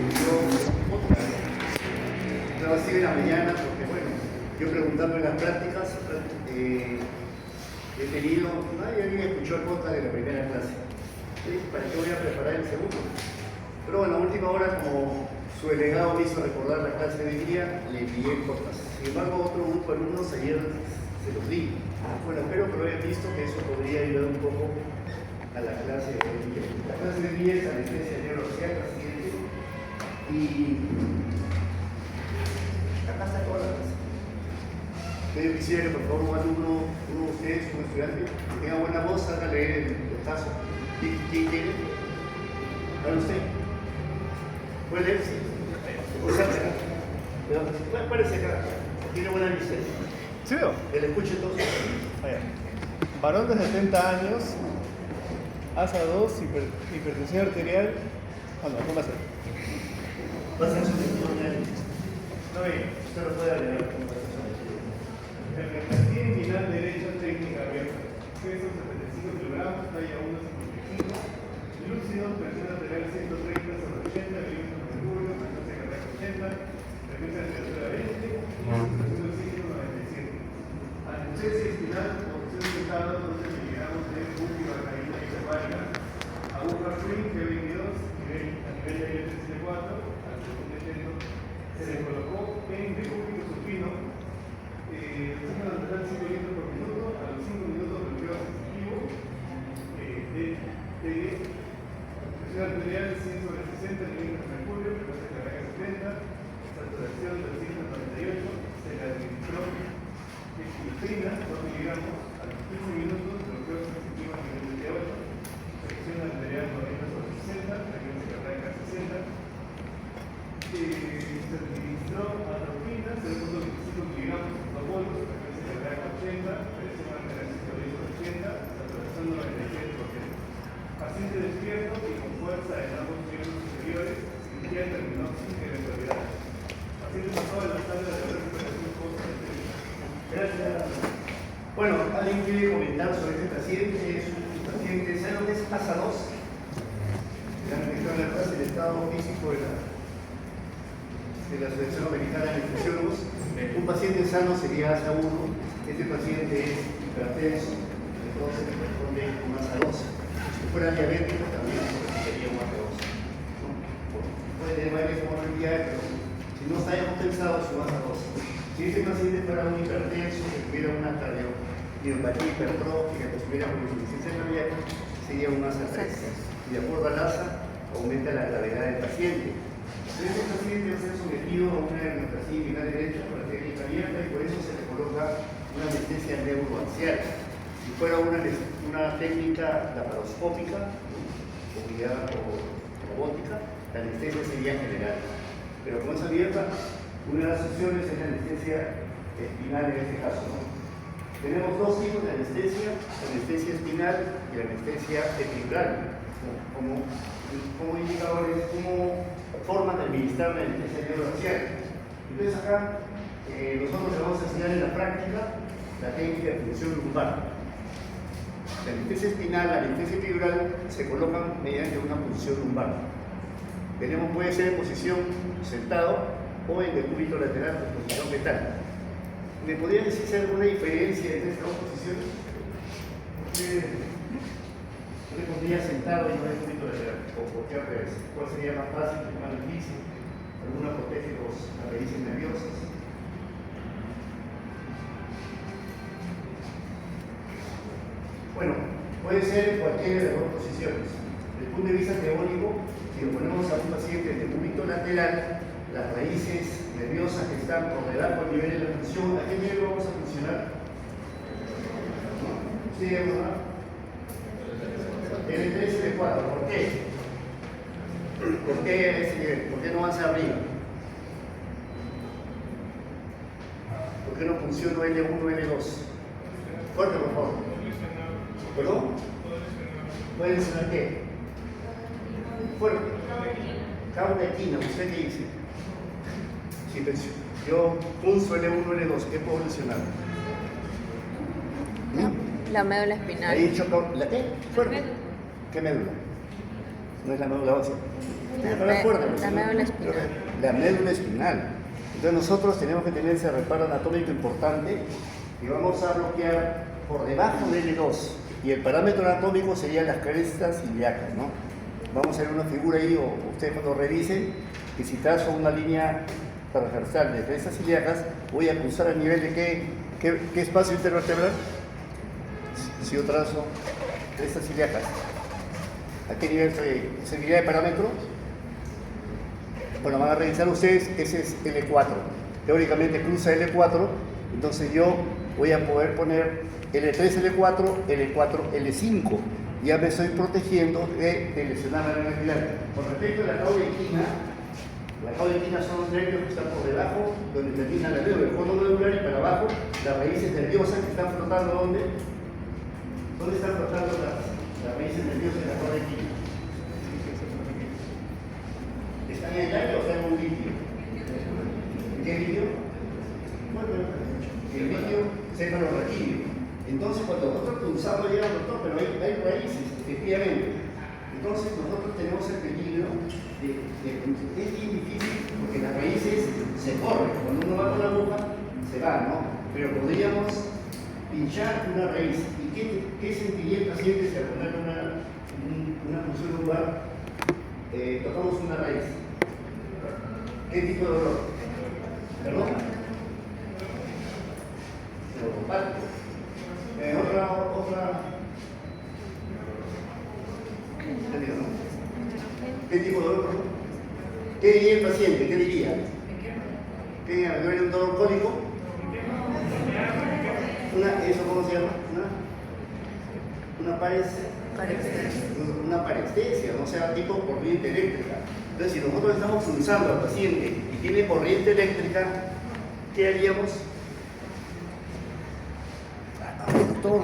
yo estaba así en la mañana porque, bueno, yo preguntando en las prácticas, he tenido, nadie había escuchado el podcast de la primera clase. ¿Sí? ¿Para qué voy a preparar el segundo? Pero bueno, a última hora, como su delegado me hizo recordar la clase de día, le envié el podcast. Sin embargo, otro grupo de alumnos ayer se los di. Bueno, espero que lo hayan visto, que eso podría ayudar un poco a la clase de día. La clase de día es anestesia neurocirujana, paciente, y acá está toda la clase. Yo quisiera que por favor un alumno, uno de ustedes, un estudiante, que tenga buena voz, salga a leer el caso. ¿Quién quiere? ¿Para usted? ¿Puede leer? Sí. O sea, parece acá. Tiene buena vista. ¿Sí veo? Que le escuche todo. Varón de 70 años, ASA 2, hipertensión arterial. Ah, no, ¿cómo va a ser? Pasa en su testimonial. No, bien, usted lo puede leer. Hipertensión final derecha técnica abierta. Peso 75 kilogramos, talla 1,55. Lúcido, presión arterial 130 sobre 80, milímetros de mercurio, frecuencia cardíaca 80, frecuencia respiratoria 20, presión de oxígeno 97. Anestesia espinal, opción de estado 12 miligramos de bupivacaína hiperbárica. Aguja Spring G22, a nivel de aire 374, al segundo intento se le colocó en decúbito supino. Oxígeno arterial 5 litros por minuto, a los 5 minutos bloqueo sensitivo de presión arterial 100 sobre 60 milímetros de mercurio, frecuencia cardíaca 70, saturación de 198, se le administró epinefrina 2 miligramos a los 15 minutos, bloqueo sensitivo a nivel de 8, presión arterial 90 sobre 60, frecuencia cardíaca 60. Se administró atropina 0,25 miligramos por bolos, frecuencia cardíaca 80, presión arterial 110 sobre 80, saturación 97%. Paciente despierto y con fuerza en ambos miembros superiores, cirugía terminó sin eventualidad. Paciente pasó a la sala de recuperación post-anestésio. Gracias. Bueno, ¿alguien quiere comentar sobre este paciente? Es un paciente, ¿sabe lo que es ASA 2? Le han dejado en la clase el estado físico de la Asociación Americana de Infecciólogos. Un paciente sano sería ASA 1, este paciente es hipertenso, entonces le corresponde un ASA 2. Si fuera diabético también sería un ASA 2. Puede tener varias comorbilidades, pero si no está compensado es un ASA 2. Si este paciente fuera un hipertenso, que tuviera una cardiopatía hipertrófica, que tuviera insuficiencia cardíaca, sería un ASA 3. Y de acuerdo al ASA, aumenta la gravedad del paciente. Este paciente va a ser sometido a una hemorragia final derecha por la técnica abierta y por eso se le coloca una anestesia neuroaxial. Si fuera una técnica laparoscópica, o robótica, la anestesia sería general. Pero como es abierta, una de las opciones es la anestesia espinal en este caso, ¿no? Tenemos dos tipos de anestesia, la anestesia espinal y la anestesia epidural, como indicadores, como forma de administrar la anestesia neuroaxial. Entonces acá nosotros le vamos a enseñar en la práctica la técnica de función lumbar. La anestesia espinal, la anestesia epidural se colocan mediante una punción lumbar. Puede ser en posición sentado o en decúbito lateral en posición fetal. ¿Me podrían decir si hay alguna diferencia entre estas dos posiciones? Yo le pondría sentado y no decúbito lateral, o por qué al revés. ¿Cuál sería más fácil y más difícil? ¿Alguna protege las raíces nerviosas? Bueno, puede ser en cualquiera de las dos posiciones. Desde el punto de vista teórico, si lo ponemos a un paciente de decúbito lateral, las raíces nerviosas que están por debajo del nivel de la función, ¿a qué nivel vamos a funcionar? Sí, ¿verdad? L3 y L4, ¿por qué? ¿Por qué a ese nivel? ¿Por qué no hacia arriba? ¿Por qué no funciona L1, L2? Fuerte, por favor. ¿Perdón? ¿Puede mencionar qué? Fuerte. Cauda-equina, ¿usted qué dice? Sí, yo pulso L1, L2, ¿qué puedo mencionar? La médula espinal. Ahí dicho, ¿la qué? Fuerte. ¿Qué médula? No es la médula ósea. La médula espinal. La médula espinal. Entonces nosotros tenemos que tener ese reparo anatómico importante y vamos a bloquear por debajo del L2. Y el parámetro anatómico serían las crestas ilíacas, ¿no? Vamos a ver una figura ahí, o ustedes cuando revisen, que si trazo una línea transversal de crestas ilíacas, voy a cruzar a nivel de qué espacio intervertebral. Si yo trazo crestas ilíacas, ¿a qué nivel seguiría de parámetro? Bueno, van a revisar ustedes, ese es L4. Teóricamente cruza L4, entonces yo voy a poder poner L3, L4, L4, L5. Ya me estoy protegiendo de lesionar la arteria axilar. Con respecto a la cauda son los nervios que están por debajo, donde termina la médula, el fondo medular, y para abajo las raíces nerviosas que están flotando, ¿dónde? ¿Dónde están flotando las raíces nerviosas de la cauda equina? ¿Están en el aire o están en un líquido? ¿Qué líquido? Bueno, el líquido cefalorraquídeo. Entonces, cuando nosotros cruzamos, llega al doctor, pero hay raíces, efectivamente. Entonces, nosotros tenemos el peligro de es bien difícil porque las raíces se corren. Cuando uno va con la aguja, se va, ¿no? Pero podríamos pinchar una raíz. ¿Y qué sentiría el paciente si al poner una punción lumbar tocamos una raíz? ¿Qué tipo de dolor? ¿Perdón? Neuropático. ¿Qué tipo de dolor? ¿Qué diría el paciente? ¿Qué diría? ¿Qué diría? ¿Me duele un dolor cólico? ¿Eso cómo se llama? Una parestesia, no sea tipo corriente eléctrica. Entonces, si nosotros estamos cruzando al paciente y tiene corriente eléctrica, ¿qué haríamos? Doctor,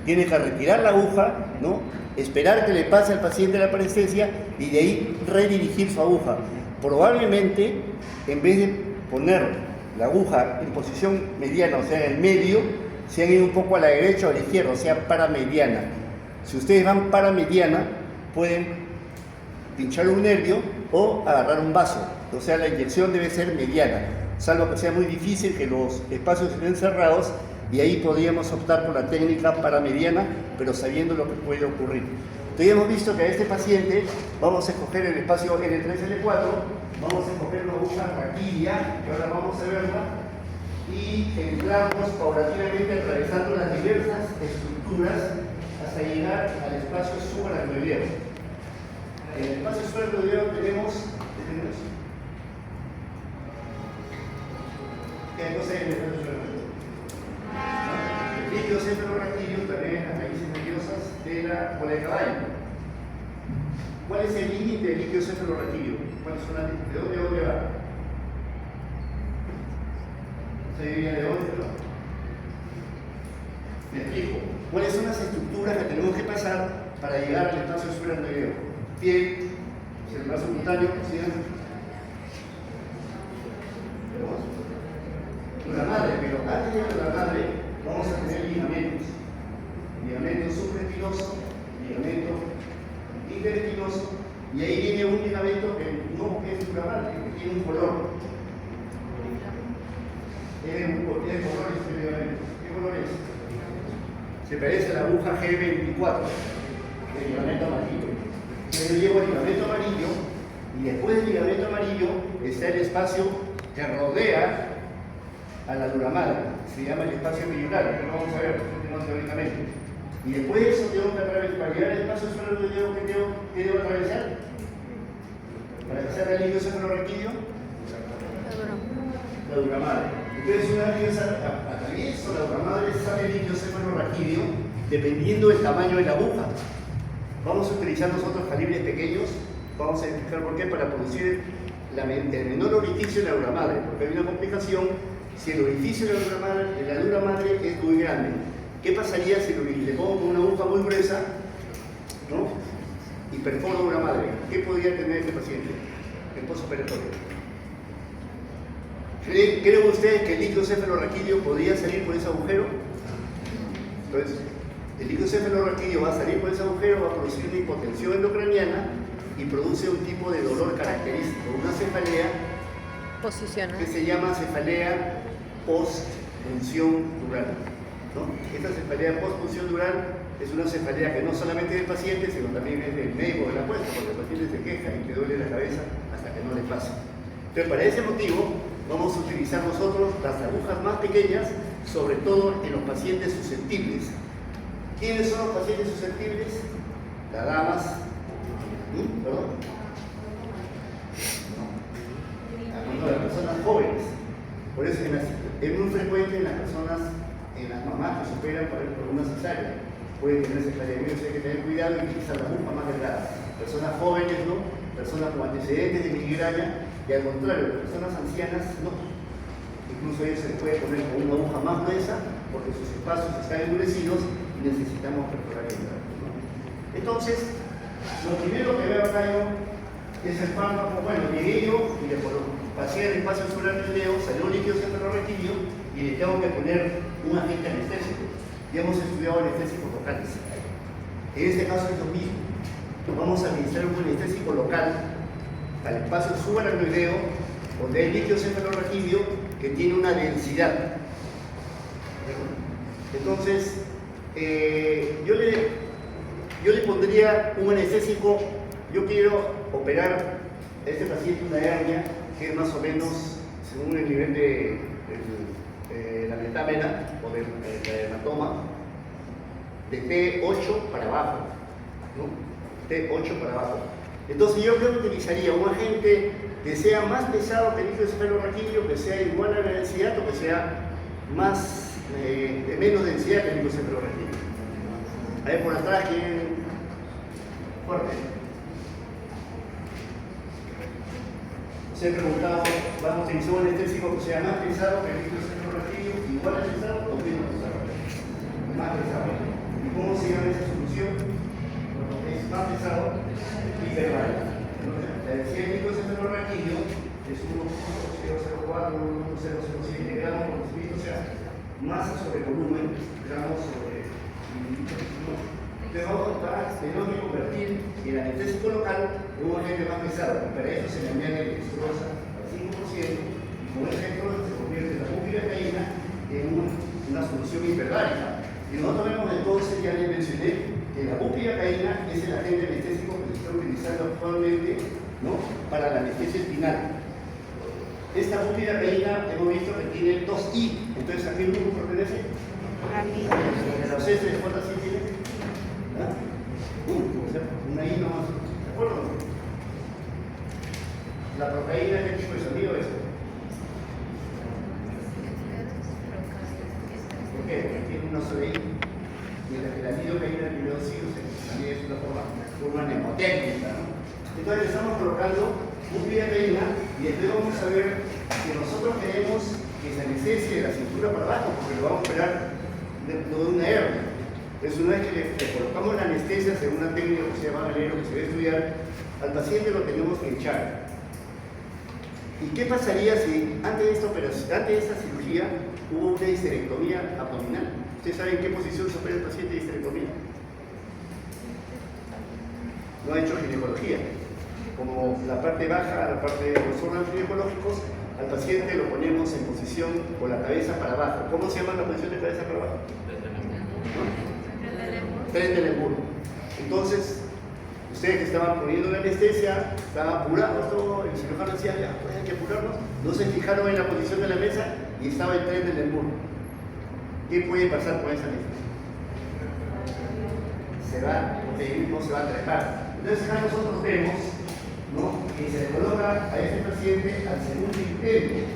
tiene que retirar la aguja, ¿no? Esperar que le pase al paciente la parestesia y de ahí redirigir su aguja. Probablemente, en vez de poner la aguja en posición mediana, o sea, en el medio, se han ido un poco a la derecha o a la izquierda, o sea, paramediana. Si ustedes van paramediana, pueden pinchar un nervio o agarrar un vaso. O sea, la inyección debe ser mediana, salvo que sea muy difícil, que los espacios estén cerrados, y ahí podríamos optar por la técnica paramediana, pero sabiendo lo que puede ocurrir. Entonces hemos visto que a este paciente vamos a escoger el espacio L3, L4, vamos a escoger una aguja raquídea, que ahora vamos a verla, y entramos paulatinamente atravesando las diversas estructuras hasta llegar al espacio subaracnoideo. En el espacio subaracnoideo tenemos ¿qué cosa hay en el espacio subaracnoideo? El líquido cefalorraquídeo también las raíces nerviosas de la cola de caballo. ¿Cuál es el límite del líquido cefalorraquídeo? ¿De dónde va? ¿Se diría de dónde? ¿No? Me explico. ¿Cuáles son las estructuras que tenemos que pasar para llegar al espacio subaracnoideo? Piel, el brazo cutáneo, ¿sí? La madre, pero antes de la madre vamos a tener ligamentos. Ligamento subretinoso, ligamento interretinoso, y ahí viene un ligamento que no es duramadre, que tiene un color. Tiene color este ligamento. ¿Qué color es? Se parece a la aguja G24, el ligamento amarillo. Yo llevo el ligamento amarillo, y después del ligamento amarillo está el espacio que rodea a la dura madre, se llama el espacio millonario, que lo vamos a ver teóricamente. Y después de eso tengo que atravesar, para llegar al espacio subaracnoideo, ¿qué debo atravesar? Para que salga el líquido cefalorraquídeo, la dura madre. Entonces, una vez atravieso la dura madre, sale el líquido cefalorraquídeo, dependiendo del tamaño de la aguja. Vamos a utilizar nosotros calibres pequeños, vamos a explicar por qué, para producir el menor orificio de la dura madre, porque hay una complicación. Si el orificio de la dura madre es muy grande, ¿qué pasaría si le pongo una aguja muy gruesa, ¿no? Y perforo dura madre? ¿Qué podría tener este paciente en posoperatorio? ¿Creen ustedes que el líquido cefalorraquídeo podría salir por ese agujero? Entonces, el líquido cefalorraquídeo va a salir por ese agujero, va a producir una hipotensión endocraniana, y produce un tipo de dolor característico, una cefalea Posicional. que se llama cefalea postpunción dural, ¿no? Esta cefalea postpunción dural es una cefalea que no solamente del paciente, sino también es del médico de la puesta, porque el paciente se queja y te duele la cabeza hasta que no le pasa. Entonces, para ese motivo, vamos a utilizar nosotros las agujas más pequeñas, sobre todo en los pacientes susceptibles. ¿Quiénes son los pacientes susceptibles? Las damas, ¿perdón? No, las personas jóvenes. Por eso es muy frecuente en las personas, en las mamás que superan por una cesárea. Pueden tener cesárea, hay que tener cuidado y utilizar la aguja más delgada. Personas jóvenes, ¿no? Personas con antecedentes de migraña, y al contrario, las personas ancianas no. Incluso a ellos se les puede poner con una aguja más gruesa porque sus espacios están endurecidos y necesitamos perforar el grano, ¿no? Entonces, lo primero que veo acá yo es el fármaco. Bueno, llegué yo y le pasé el espacio celular del dedo, salió líquido centrorectilio y le tengo que poner un agente anestésico. Ya hemos estudiado anestésicos locales. En este caso es lo mismo. Vamos a administrar un anestésico local al espacio subaracnoideo, donde hay líquido cefalorraquídeo que tiene una densidad. Entonces, yo le pondría un anestésico. Yo quiero operar a este paciente una hernia que es más o menos, según el nivel de la metámena o del hematoma, de T8 para abajo, ¿no? T8 para abajo. Entonces yo creo que utilizaría un agente que sea más pesado que el líquido cefalorraquídeo, que sea igual a la densidad o que sea más, de menos densidad que el líquido cefalorraquídeo. Ahí por atrás, ¿quién? Fuerte. Os he preguntado, ¿vamos a utilizar un anestésico que sea más pesado que el líquido cefalorraquídeo, igual a pesado o menos pesado? Más pesado. ¿Y cómo se llama esa solución? Es más pesado y hiperbárico. La densidad del líquido cefalorraquídeo es 1.004, 1.007 gramos por decilitro, o sea, masa sobre volumen, gramos sobre mililitros. Entonces tenemos que convertir el anestésico local en un agente más pesado, y para eso se le añade dextrosa al 5%, y con esa dextrosa se convierte la bupivacaína en una solución hiperbárica. Y nosotros vemos entonces, ya les mencioné, que la bupivacaína es el agente anestésico que se está utilizando actualmente, ¿no?, para la anestesia espinal. Esta bupivacaína hemos visto que tiene 2 I, entonces ¿a qué grupo pertenece? ¿A los S de cuántas I tiene? Una I nomás, ¿de acuerdo? La proteína, ¿qué tipo de sonido es? ¿Por qué? Porque tiene una sola I. Y la lidocaína primero sí, también es una forma mnemotécnica, ¿no? Entonces estamos colocando bupivacaína y después vamos a ver que nosotros queremos que se anestesie de la cintura para abajo, porque lo vamos a operar de una hernia. Entonces, una vez que le colocamos la anestesia según una técnica que se llama Galero, que se va a estudiar, al paciente lo tenemos que echar. ¿Y qué pasaría si antes de esta cirugía hubo una histerectomía abdominal? ¿Ustedes saben en qué posición se opera el paciente de histerectomía? No ha hecho ginecología. Como la parte baja, la parte de los órganos ginecológicos, al paciente lo ponemos en posición con la cabeza para abajo. ¿Cómo se llama la posición de cabeza para abajo? Tren del emburo. Entonces, ustedes que estaban poniendo la anestesia, estaban apurados todo, el cirujano decía, ya, pues hay que apurarnos. No se fijaron en la posición de la mesa y estaba el tren del emburo. ¿Qué puede pasar con esa anestesia? No se va a trepar. Entonces acá nosotros vemos, ¿no?, que se le coloca a este paciente al segundo intento,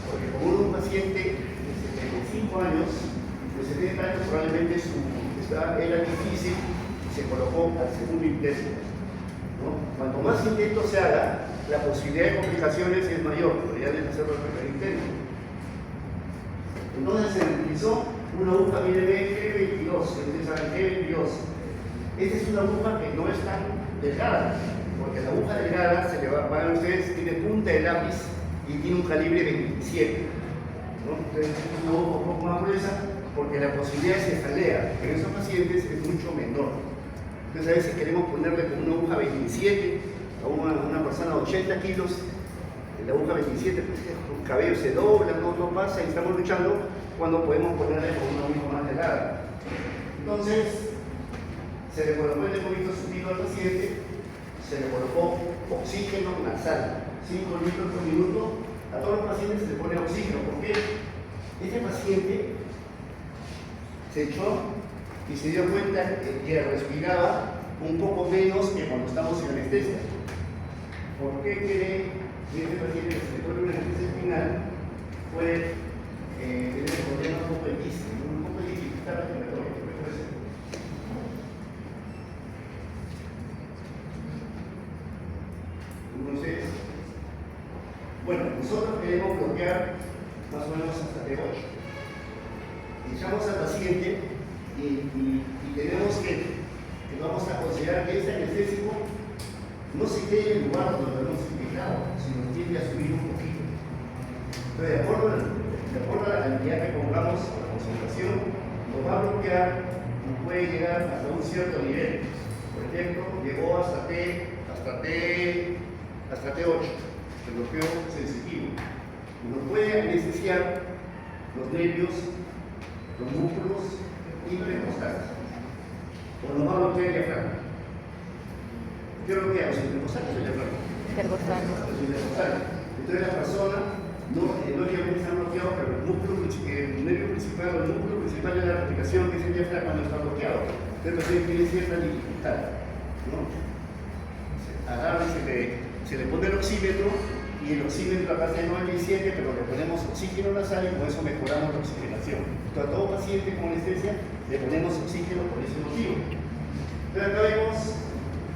porque como un paciente de 75 años, de 70 años, probablemente era difícil y se colocó al segundo intento, ¿no? Cuanto más intentos se haga, la posibilidad de complicaciones es mayor, pero ya debe hacerlo el primer intento. Entonces se utilizó una aguja G22, ustedes saben G22. Esta es una aguja que no es tan delgada, porque la aguja delgada se le va a ver ustedes, tiene punta de lápiz y tiene un calibre 27, ¿no? Entonces es una aguja un poco más gruesa porque la posibilidad de cefalea en esos pacientes es mucho menor. Entonces a veces queremos ponerle con una aguja 27 a una persona de 80 kilos, la aguja 27, pues, los cabellos se doblan, no pasa y estamos luchando cuando podemos ponerle con una aguja más delgada. Entonces, se le colocó el decúbito subido al paciente, se le colocó oxígeno nasal, 5 litros por minuto. A todos los pacientes se le pone oxígeno. ¿Por qué? Este paciente se echó y se dio cuenta que respiraba un poco menos que cuando estamos en anestesia. ¿Por qué cree que este paciente que se le pone una anestesia espinal puede tener problemas un poco de quiste, un poco de dificultad respiratoria? ¿Qué puede ser? Entonces, bueno, nosotros queremos bloquear más o menos hasta T8. Echamos al paciente y tenemos que vamos a considerar que este anestésico no se quede en el lugar donde lo hemos indicado, sino tiende a subir un poquito. Entonces, de acuerdo a la cantidad que pongamos a la concentración, nos va a bloquear y puede llegar hasta un cierto nivel. Por ejemplo, llegó hasta T8, el bloqueo sensitivo. Nos puede anestesiar los nervios, los músculos intercostales. O nos va a bloquear el diafragma. ¿Qué bloquea? ¿Los intercostales o el diafragma? Los intercostales. Entonces la persona, lógicamente está bloqueado, pero el nervio principal o el músculo principal de la respiración, que es el diafragma, no está bloqueado. Entonces el paciente tiene cierta dificultad, ¿no? Agarra y se le pone el oxímetro, y el oxímetro acá está en 97, pero le ponemos oxígeno nasal y con eso mejoramos la oxigenación. Entonces a todo paciente con anestesia le ponemos oxígeno por ese motivo. Entonces acá vemos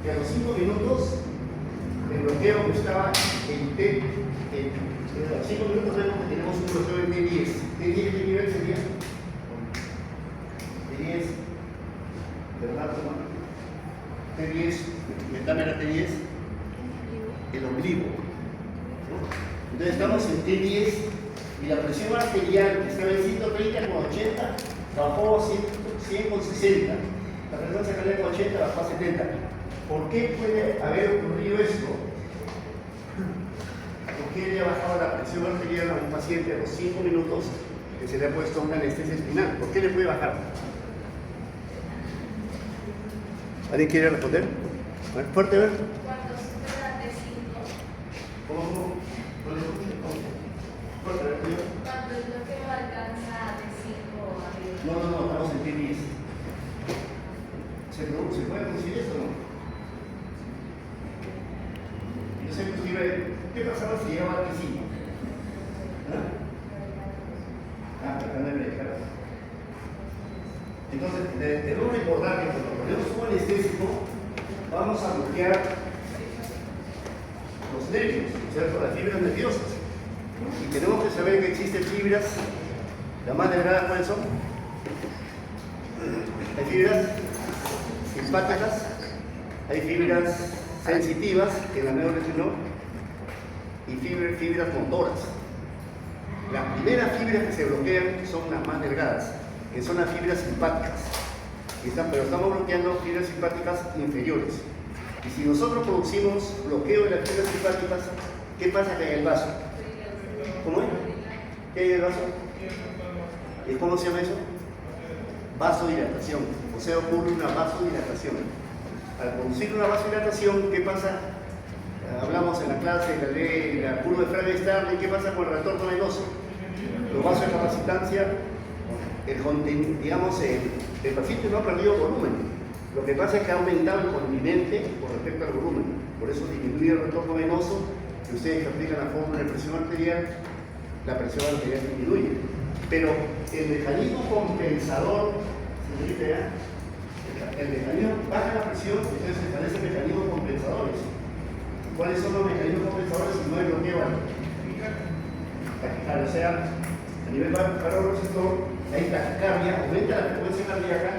que a los 5 minutos el bloqueo que estaba en a los 5 minutos vemos que tenemos un bloqueo en T10. ¿T10 qué nivel sería? T10, ¿verdad? T10, dame la T10, el ombligo. Entonces estamos en T10 y la presión arterial que estaba en 130 con 80 bajó a 100 con 60. La presión sacral con 80 bajó a 70. ¿Por qué puede haber ocurrido esto? ¿Por qué le ha bajado la presión arterial a un paciente a los 5 minutos que se le ha puesto una anestesia espinal? ¿Por qué le puede bajar? ¿Alguien quiere responder? A ver, fuerte, a ver. Cuando supera T5. ¿Cómo? Fuerte, a ver, yo. Cuando el bloqueo alcanza T5 arriba. No, estamos en T10. ¿Se puede conseguir esto o no? Yo sé inclusive, ¿qué pasaba si llegaba a T5? Pero no me dejaron. Entonces, debemos recordar que cuando ponemos un anestésico, vamos a bloquear los nervios, ¿cierto? Las fibras nerviosas. Y tenemos que saber que existen fibras, las más delgadas, ¿cuáles son? Hay fibras simpáticas, hay fibras sensitivas, que la médula mencionó, y fibras motoras. Las primeras fibras que se bloquean son las más delgadas, que son las fibras simpáticas. Pero estamos bloqueando fibras simpáticas inferiores. Y si nosotros producimos bloqueo de las fibras simpáticas, ¿qué pasa que hay en el vaso? ¿Cómo es? ¿Qué hay en el vaso? ¿Y cómo se llama eso? Vasodilatación. O sea, ocurre una vasodilatación. Al producir una vasodilatación, ¿qué pasa? Hablamos en la clase de la curva de Frankenstein, ¿qué pasa con el retorno venoso? Los vasos de capacitancia, el paciente no ha perdido volumen. Lo que pasa es que ha aumentado el continente con respecto al volumen. Por eso disminuye el retorno venoso. Si ustedes aplican la fórmula de presión arterial, la presión arterial disminuye. Pero el mecanismo compensador, señorita, el mecanismo baja la presión, entonces se establecen mecanismos compensadores. ¿Cuáles son los mecanismos compensadores si no hay bloqueo? Taquicardia, o sea, a nivel vasoreceptor hay taquicardia, aumenta la frecuencia cardíaca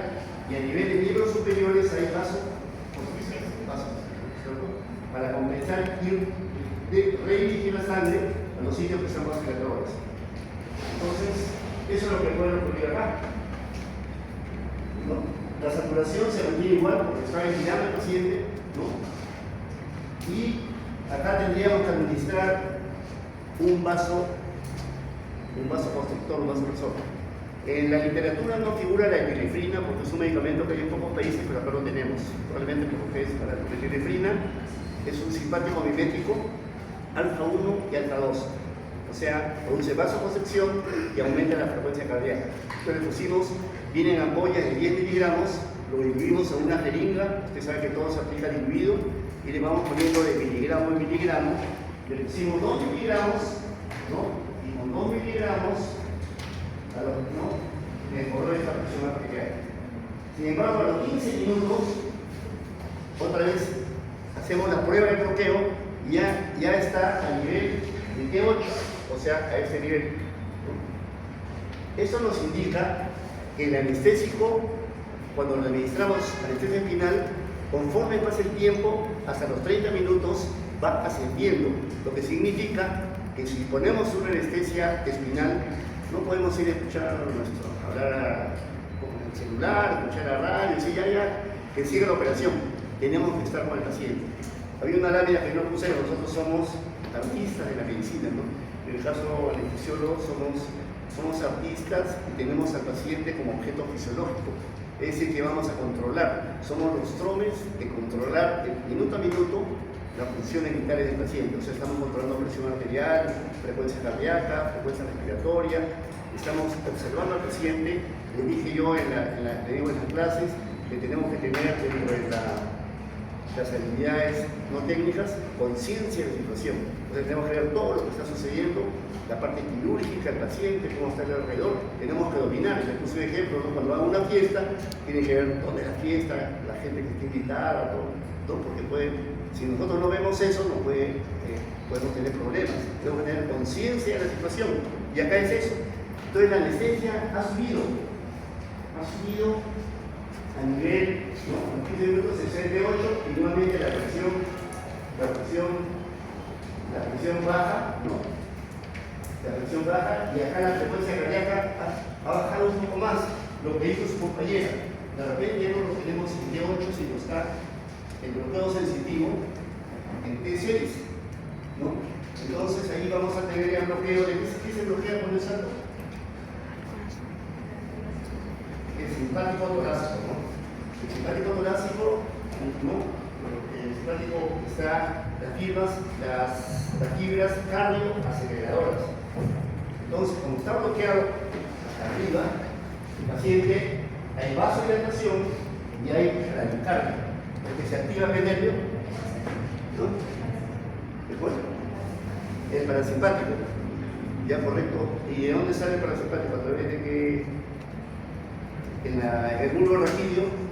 y a nivel de miembros superiores hay vasos, para compensar y redirigir la sangre a los sitios que son vasodilatadores. Entonces, eso es lo que puede ocurrir acá. ¿No? La saturación se mantiene igual porque está ventilando el paciente, ¿no? Y acá tendríamos que administrar un vaso constrictor, un vaso resorte. En la literatura no figura la epinefrina porque es un medicamento que hay en pocos países, pero acá lo tenemos. Probablemente porque es para la epinefrina, es un simpático mimético alfa 1 y alfa 2. O sea, produce vasoconstricción y aumenta la frecuencia cardíaca. Entonces le pusimos, viene en ampollas de 10 miligramos, lo diluimos en una jeringa, usted sabe que todo se aplica diluido, y le vamos poniendo de miligramo en miligramo, le pusimos 2 miligramos, ¿no? Y con 2 miligramos, ¿no? Mejoró esta presión arterial. Sin embargo, a los 15 minutos, otra vez hacemos la prueba de bloqueo y ya está a nivel de T8, o sea, a ese nivel. Eso nos indica que el anestésico, cuando lo administramos anestesia espinal, conforme pasa el tiempo, hasta los 30 minutos, va ascendiendo, lo que significa que si ponemos una anestesia espinal, no podemos ir a escuchar hablar con el celular, escuchar la radio, decir ya, que siga la operación. Tenemos que estar con el paciente. Había una lámina que no puse, nosotros somos artistas de la medicina, ¿no? En el caso anestesiólogos somos artistas y tenemos al paciente como objeto fisiológico. Es decir, que vamos a controlar. Somos los tromes de controlar minuto a minuto las funciones vitales del paciente. O sea, estamos controlando presión arterial, frecuencia cardíaca, frecuencia respiratoria. Estamos observando al paciente. Le dije yo le digo en las clases que tenemos que tener dentro de las habilidades no técnicas, conciencia de la situación. Entonces tenemos que ver todo lo que está sucediendo, la parte quirúrgica del paciente, cómo está alrededor, tenemos que dominar. Les puse un ejemplo, ¿no? Cuando hago una fiesta, tiene que ver dónde es la fiesta, la gente que está invitada, todo, porque si nosotros no vemos eso, podemos tener problemas. Tenemos que tener conciencia de la situación. Y acá es eso. Entonces la anestesia ha subido a nivel, ¿no? En 15 minutos se sube de 8 y nuevamente la presión baja, ¿no? La presión baja y acá la frecuencia cardíaca ha bajado un poco más, lo que hizo su compañera. De repente ya no lo tenemos en T8, sino está el bloqueo sensitivo en T6, ¿no? Entonces ahí vamos a tener el bloqueo de ¿qué se bloquea con el salto? El simpático torácico, ¿no? El simpático torácico, ¿no? El simpático está las fibras cardioaceleradoras. Entonces, como está bloqueado hasta arriba, el paciente hay vasodilatación y hay bradicardia, porque se activa el nervio, ¿no? El parasimpático, ya correcto. ¿Y de dónde sale el parasimpático? A través de que en el bulbo raquídeo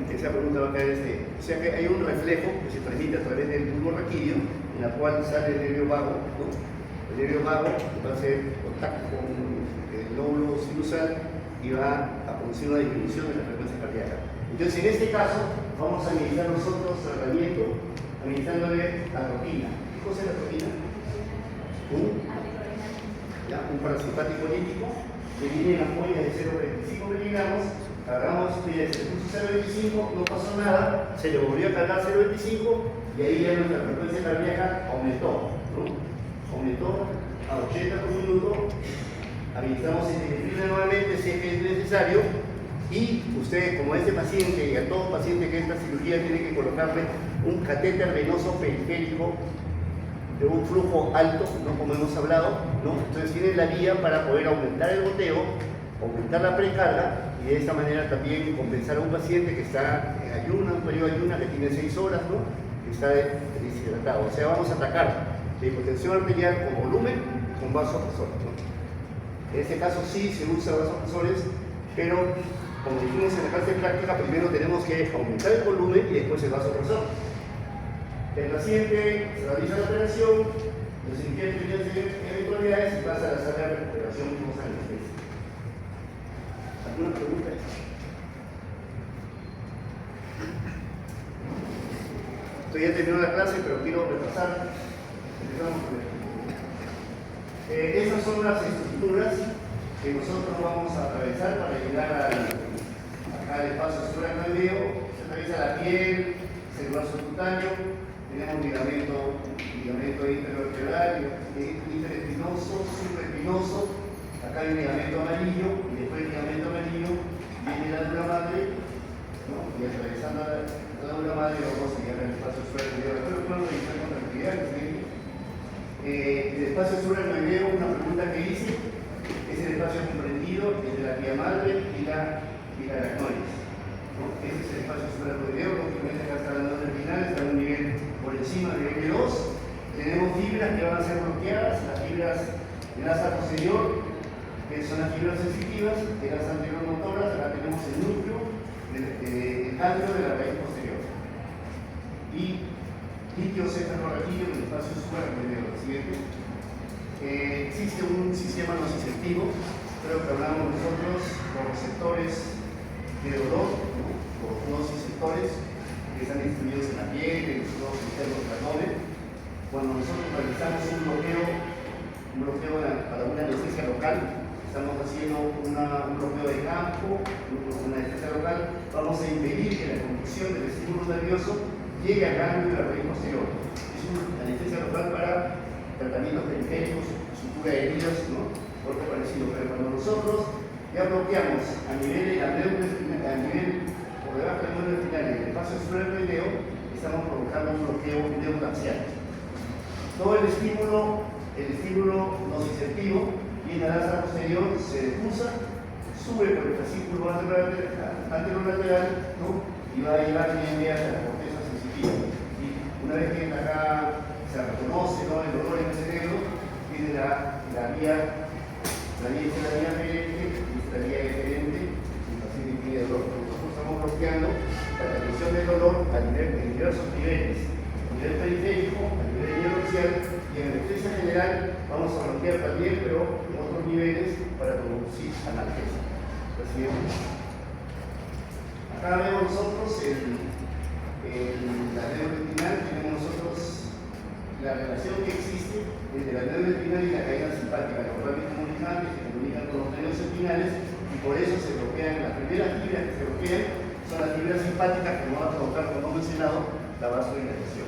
esa pregunta va a caer o sea que hay un reflejo que se transmite a través del bulbo raquídeo, en la cual sale el nervio vago, ¿no? El nervio vago va a hacer contacto con el lóbulo sinusal y va a producir una disminución de la frecuencia cardíaca. Entonces, en este caso, vamos a administrar nosotros tratamiento administrándole atropina. ¿Qué cosa es la atropina? Un parasimpático lítico que viene en ampollas de 0,25 miligramos. Agarramos, se puso 0,25, no pasó nada, se le volvió a cargar 0,25 y ahí ya nuestra frecuencia cardíaca aumentó, ¿no? Aumentó a 80 por minuto. Administramos epinefrina nuevamente si es que es necesario. Y ustedes, como a este paciente y a todo paciente que esta cirugía tiene que colocarle un catéter venoso periférico de un flujo alto, ¿no? Como hemos hablado, ¿no? Entonces tienen la vía para poder aumentar el goteo, aumentar la precarga y de esta manera también compensar a un paciente que está en ayuna, un periodo de ayuna que tiene 6 horas, ¿no? Que está deshidratado. O sea, vamos a atacar la hipotensión arterial con volumen, con vasopresores, ¿no? En este caso sí se usa vasopresores, pero como dijimos en la clase práctica, primero tenemos que aumentar el volumen y después el vasopresor. El paciente se realiza la operación, los inquietos eventualidades y pasa a la sala de recuperación post anestesia. ¿Alguna pregunta? Esto ya terminó la clase, pero quiero repasar. Esas son las estructuras que nosotros vamos a atravesar para llegar acá al espacio suprarrenal. Se atraviesa la piel, celular subcutáneo, tenemos ligamento intervertebral, interespinoso, supraespinoso. Acá hay un ligamento amarillo y después del ligamento amarillo viene la dura madre, ¿no? Y atravesando la dura madre vamos a llegar al espacio suprarrenal. Después lo podemos revisar con tranquilidad. El espacio suprarrenal, una pregunta que hice, es el espacio comprendido entre la vía madre y la aracnoides, ¿no? Ese es el espacio suprarrenal, lógicamente acá está la node final, está en un nivel por encima del nivel 2. Tenemos fibras que van a ser bloqueadas, las fibras de asa posterior, que son las fibras sensitivas, de las anteromotoras. Acá tenemos el núcleo, el ganglio de la raíz posterior. Y líquido-cefalorraquídeo en el espacio suprarrenal. Siguiente. Existe un sistema nociceptivo, creo que hablamos nosotros, los receptores de dolor, ¿no? Los nociceptores que están distribuidos en la piel, en los nodos internos de la node. Cuando nosotros realizamos un bloqueo para una anestesia local, estamos haciendo un bloqueo de campo, una anestesia local, vamos a impedir que la conducción del estímulo nervioso llegue al ganglio de la raíz posterior. Es una anestesia local para tratamientos periféricos, sutura de heridas, ¿no? Algo parecido. Pero cuando nosotros ya bloqueamos a nivel de la médula espinal, a nivel por debajo de la médula espinal y el espacio suprarrenal, estamos provocando un bloqueo neuroaxial. Todo el estímulo nociceptivo viene a la asa posterior, se depusa, sube por el fascículo anterolateral, ¿no? Y va a llegar bien hasta la corteza sensitiva. Y una vez que acá se reconoce, ¿no?, el dolor en el cerebro, viene la vía ferente y esta vía deferente, el paciente tiene dolor. Nosotros estamos bloqueando la transmisión del dolor en diversos niveles. A nivel periférico, a nivel neuroaxial y en anestesia general vamos a bloquear también, pero en otros niveles para producir analgesia. Así es. Acá vemos nosotros la médula espinal, tenemos nosotros la relación que existe entre la médula espinal y la cadena simpática, los radios comunicantes que comunican con los nervios espinales, y por eso se bloquean. Las primeras fibras que se bloquean son las fibras simpáticas que nos van a provocar, como hemos mencionado, la vasodilatación.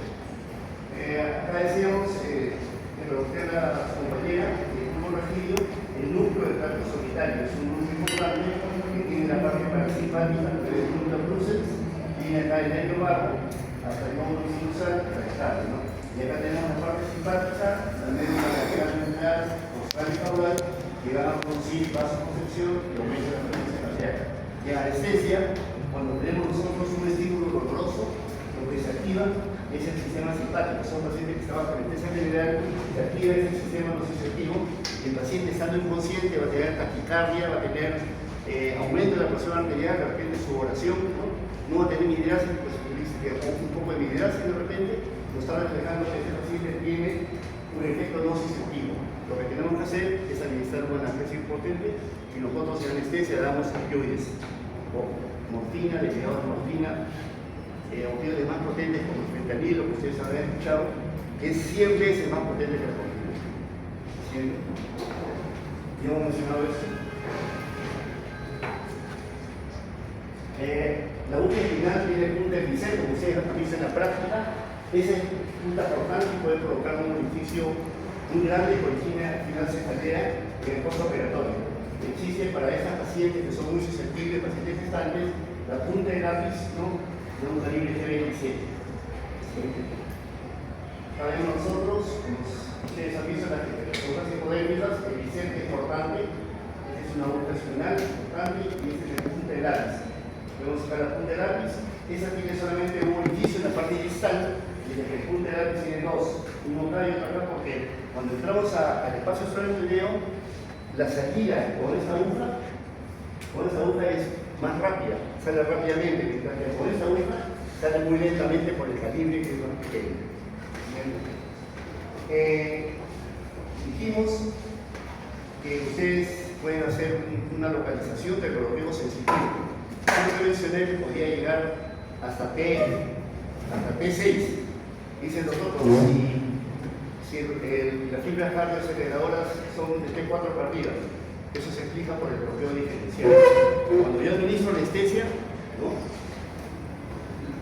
Acá decíamos que bloquea la compañera, el grupo raquídeo, el núcleo del tracto solitario. Es un núcleo importante que tiene la parte parasimpática, que es el núcleo cruces, viene acá el nervio vago hasta el nódulo sinusal rectal, ¿no? Y acá tenemos la parte simpática, la médula lateral ventral, postal y caudal, que van a producir vasoconstricción y aumento de la frecuencia cardíaca. Y en anestesia, cuando tenemos nosotros un estímulo doloroso, lo que se activa es el sistema simpático. Son pacientes que estaban con anestesia general, se activa ese sistema nociceptivo, y el paciente, estando inconsciente, va a tener taquicardia, va a tener aumento de la presión arterial, de repente su oración, no va a tener migrasia, pues un poco de migrasia de repente, nos está reflejando que este paciente tiene un efecto nociceptivo. Lo que tenemos que hacer es administrar una analgesia potente, y nosotros en anestesia damos opioides, morfina, derivados de morfina, opioides más potentes como el fentanilo, que ustedes habrán escuchado, que es 100 veces más potente que la morfina. ¿Ya hemos mencionado eso? La última espinal tiene punta de pincel, como ustedes han visto en la práctica. Esa punta portante puede provocar un orificio muy grande por final cefalea en el postoperatorio. Existe para estas pacientes que son muy susceptibles, pacientes gestantes, la punta de lápiz, ¿no?, de un calibre G27. Sabemos nosotros, ustedes han visto las cosas hipodérmicas, el bicep es importante, esta es una boca espinal importante, y esta es la punta de lápiz. Podemos sacar la punta de lápiz, esa tiene solamente un orificio en la parte distal, y la punta de lápiz tiene dos, uno acá y otro acá, porque cuando entramos al espacio suprarrenal, la salida con esta aguja es más rápida, sale rápidamente, mientras que con esta aguja sale muy lentamente por el calibre, que es más pequeño. Dijimos que ustedes pueden hacer una localización del bloqueo sensitivo. Yo mencioné que podía llegar hasta P6. Dice el doctor, si las fibras cardioaceleradoras son de P4 partidas, Eso se explica por el bloqueo diferencial. Cuando yo administro anestesia, ¿no?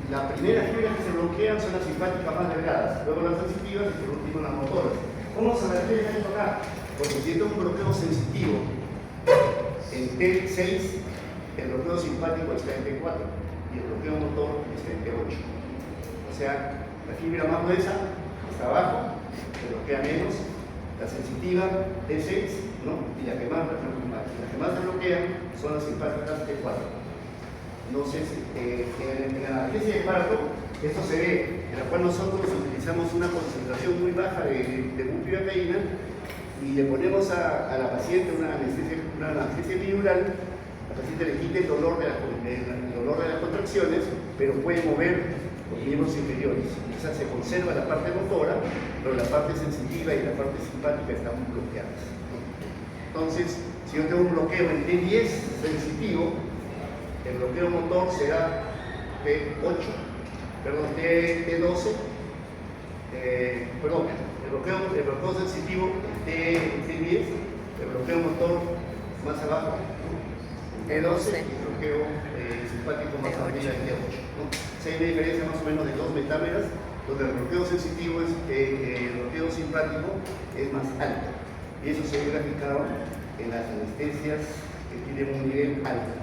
Las primeras fibras que se bloquean son las simpáticas más delgadas, luego las sensitivas y por último las motoras. ¿Cómo se refiere esto acá? Porque si yo tengo un bloqueo sensitivo en T6, el bloqueo simpático está en T4 y el bloqueo motor está en T8. O sea, la fibra más gruesa está abajo, se bloquea menos, la sensitiva T6, ¿no? Y la que más se bloquean son las simpáticas T4. No sé si en la anestesia de parto esto se ve, en la cual nosotros utilizamos una concentración muy baja de bupivacaína y le ponemos a la paciente una anestesia epidural. La paciente le quita el dolor de las contracciones, pero puede mover los miembros inferiores. O sea, se conserva la parte motora, pero la parte sensitiva y la parte simpática están bloqueadas. Entonces, si yo tengo un bloqueo en T10 sensitivo, el bloqueo motor será T12, el bloqueo sensitivo T10, el bloqueo motor más abajo T12 y el bloqueo simpático más arriba en T8. ¿No? Se hay una diferencia más o menos de 2 metámeras, donde el bloqueo sensitivo el bloqueo simpático es más alto. Y eso se ve graficado en las anestesias que tienen un nivel alto.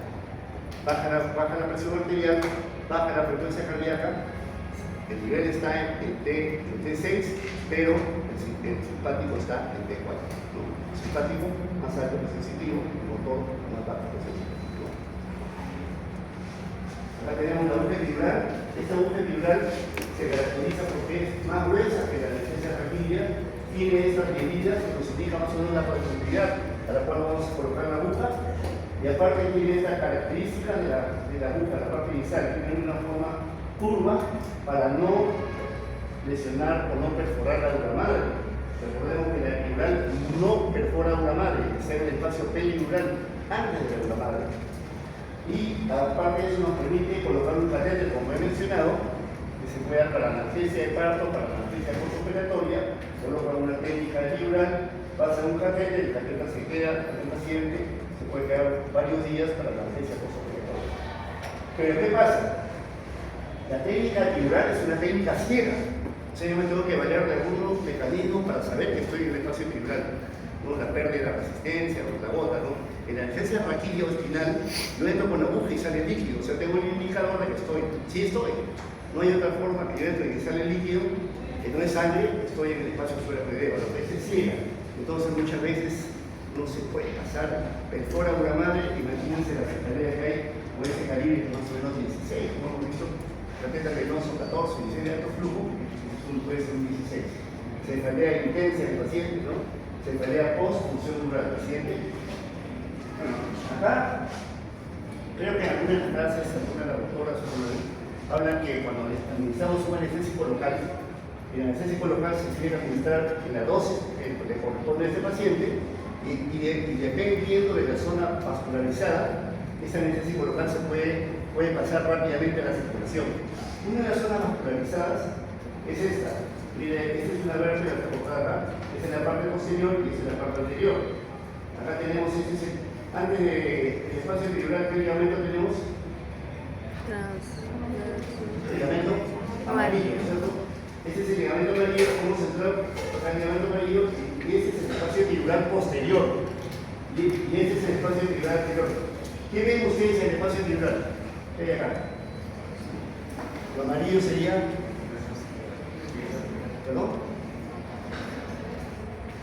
Baja la presión arterial, baja la frecuencia cardíaca, el nivel está en T6, pero el simpático está en T4. ¿No? El simpático más alto que el sensitivo, el motor más bajo que el sensitivo. ¿No? Acá tenemos la aguja epidural. Esta aguja epidural se caracteriza porque es más gruesa que la anestesia raquídea, tiene estas medidas que nos indica más o menos la profundidad a la cual vamos a colocar la aguja. Y aparte tiene esta característica de la aguja, la parte inicial, tiene una forma curva para no lesionar o no perforar la aguja madre. Recordemos que la epidural no perfora la aguja madre, está en el espacio peridural antes de la aguja madre. Y aparte eso nos permite colocar un catéter, como he mencionado, que se pueda para la anestesia de parto, para la anestesia postoperatoria, coloca una técnica epidural, pasa un catéter, el catéter se queda en el paciente, puede quedar varios días para la anestesia postoperatoria. Pero ¿qué pasa? La técnica epidural es una técnica ciega. O sea, yo me tengo que valer de algunos mecanismos para saber que estoy en el espacio epidural. ¿No? La pérdida de resistencia, la gota, ¿no? En la anestesia raquídea o espinal, yo entro con la aguja y sale líquido. O sea, tengo un indicador de que estoy. Sí estoy. No hay otra forma que yo entre y que sale líquido, que no es sangre, estoy en el espacio suprapuideo. Lo que es ciega. Entonces, muchas veces no se puede pasar, perfora una madre, imagínense la cefalea que hay, con ese calibre que más o menos 16, como hemos visto, catéter venoso 14, 16 de alto flujo, puede ser un 16. Cefalea intensa del paciente, ¿no? Cefalea post-función dural del paciente. Bueno, acá, creo que en algunas clases, algunas laboratorias hablan que cuando administramos un anestésico local, el anestésico local se tiene que administrar en la dosis que le corresponde a este paciente. Y dependiendo de la zona vascularizada, ese anestésico local se puede pasar rápidamente a la circulación. Una de las zonas vascularizadas es esta. Mire, esta es una vértebra que está colocada acá. Esta es la parte posterior y esta es la parte anterior. Acá tenemos, antes del espacio epidural, ¿qué ligamento tenemos? Ligamento amarillo, ¿cierto? Este es el ligamento amarillo, como central, acá el ligamento amarillo. Y este es el espacio epidural posterior. Y este es el espacio epidural anterior. ¿Qué ven ustedes en el espacio epidural? ¿Qué hay acá? Lo amarillo sería. ¿Perdón?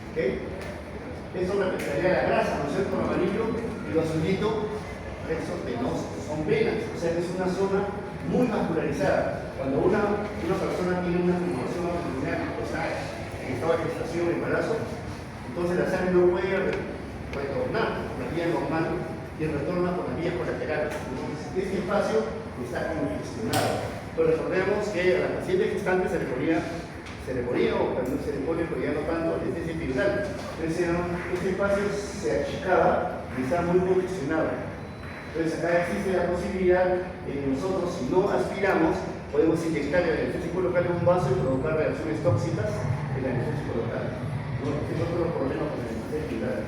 ¿Ok? Eso representaría la grasa, ¿no es cierto? Lo amarillo y lo azulito, plexos venosos. Son venas. O sea, es una zona muy vascularizada. Cuando una persona tiene una formación abdominal, o sea, en estado de gestación, embarazo, entonces la sangre no puede retornar por la vía normal y retorna por las vías colaterales. Entonces, este espacio está congestionado. Pero recordemos que a la paciente gestante se le ponía o cuando se le pone, pero ya no tanto, anestesia epidural. Entonces, este espacio se achicaba y está muy congestionado. Entonces, acá existe la posibilidad de que nosotros, si no aspiramos, podemos inyectar el anestésico local en un vaso y provocar reacciones tóxicas en el anestésico local. ¿No? Este es otro problema con la anestesia epidural.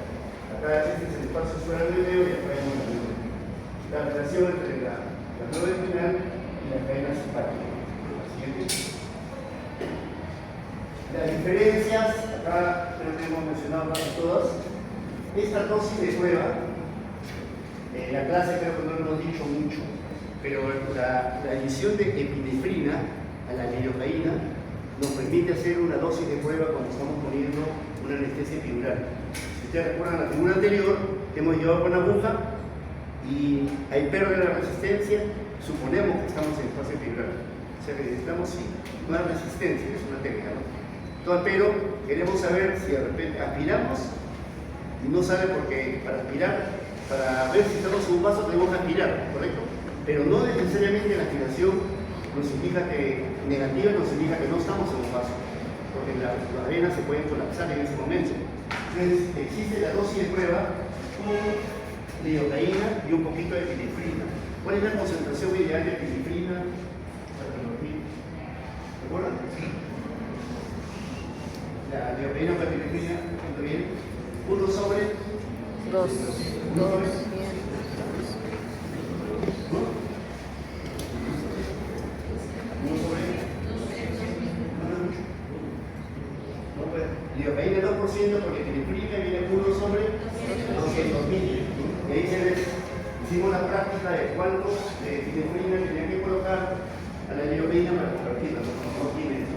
Acá Acá este es el espacio fuera del video y acá vemos la relación entre la médula espinal y la cadena simpática. Siguiente. Las diferencias, acá creo que hemos mencionado casi todas. Esta dosis de prueba, en la clase creo que no lo hemos dicho mucho, pero la adición de epinefrina a la lidocaína nos permite hacer una dosis de prueba cuando estamos poniendo una anestesia epidural. Si ustedes recuerdan la figura anterior, hemos llevado con aguja y hay pérdida de resistencia, suponemos que estamos en espacio epidural. O sea que necesitamos sí, una resistencia, que es una técnica, ¿no? Entonces, pero queremos saber si de repente aspiramos y no sale porque para aspirar, para ver si estamos en un vaso tenemos que aspirar, ¿correcto? Pero no necesariamente la aspiración nos indica que negativa, nos indica que no estamos en un vaso, porque las venas se pueden colapsar en ese momento. Entonces existe la dosis de prueba con lidocaína y un poquito de epinefrina. ¿Cuál es la concentración ideal de epinefrina? ¿Recuerdan? La lidocaína con epinefrina, ¿cuánto viene? 1 sobre 2. 1 sobre 1 sobre no puede. Lidocaína 2% porque epinefrina viene 1 sobre 200.000. Y ahí se ve, hicimos la práctica de cuánto de epinefrina tenían que colocar a la lidocaína para convertirla, no tiene eso.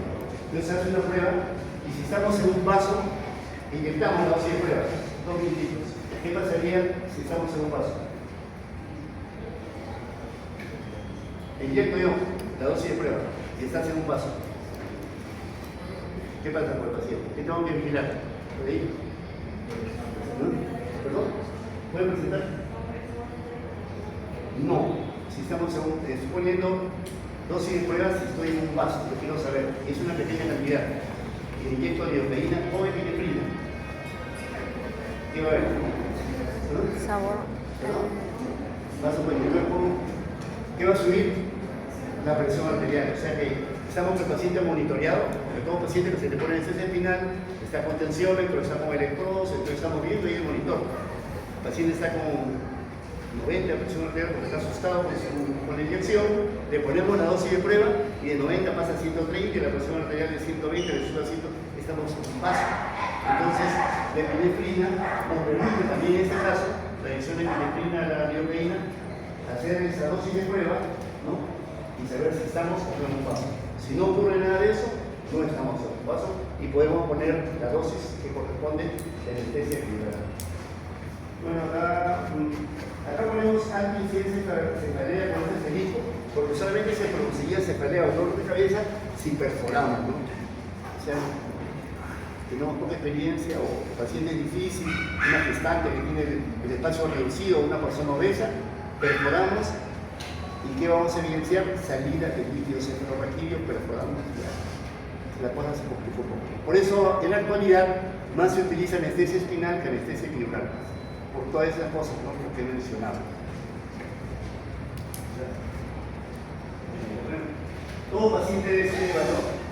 Entonces se hace una prueba y si estamos en un vaso, inyectamos la dosis de prueba, 2 mililitros. ¿Qué pasaría si estamos en un vaso? Inyecto yo la dosis de prueba y estás en un vaso. ¿Qué pasa con el paciente? ¿Qué tengo que vigilar? ¿Por ahí? ¿Perdón? ¿Pueden presentar? No. Si estamos suponiendo dosis de prueba, si estoy en un vaso, lo quiero saber. Es una pequeña cantidad. Y inyecto lidocaína o epinefrina. ¿Qué va a haber? Sabor. Va a subir el cuerpo. ¿Qué va a subir? La presión arterial. O sea que estamos con el paciente monitoreado, porque todo paciente que se le pone anestesia espinal está con tensiómetro, está con electrodos, entonces estamos viendo ahí el monitor. El paciente está con 90 de presión arterial porque está asustado con la inyección, le ponemos la dosis de prueba y de 90 pasa a 130 y la presión arterial de 120 le sube a 100, estamos en paso. Entonces, la epinefrina nos permite también en este caso, la adición de epinefrina a la lidocaína, hacer esa dosis de prueba, ¿no? Y saber si estamos o no en un vaso. Si no ocurre nada de eso, no estamos en un vaso y podemos poner la dosis que corresponde de anestesia epidural. Bueno, acá ponemos anti-cefalea con este asterisco, porque solamente se produciría cefalea o dolor de cabeza si perforamos, ¿no? O sea, tenemos poca experiencia o paciente difícil, una gestante que tiene el espacio reducido, una persona obesa, perforamos y ¿qué vamos a evidenciar? Salida de líquido cefalorraquídeo, perforamos y la cosa se complicó un poco. Por eso, en la actualidad, más se utiliza anestesia espinal que anestesia epidural, por todas esas cosas, ¿no? Que he mencionado. Todo paciente debe ser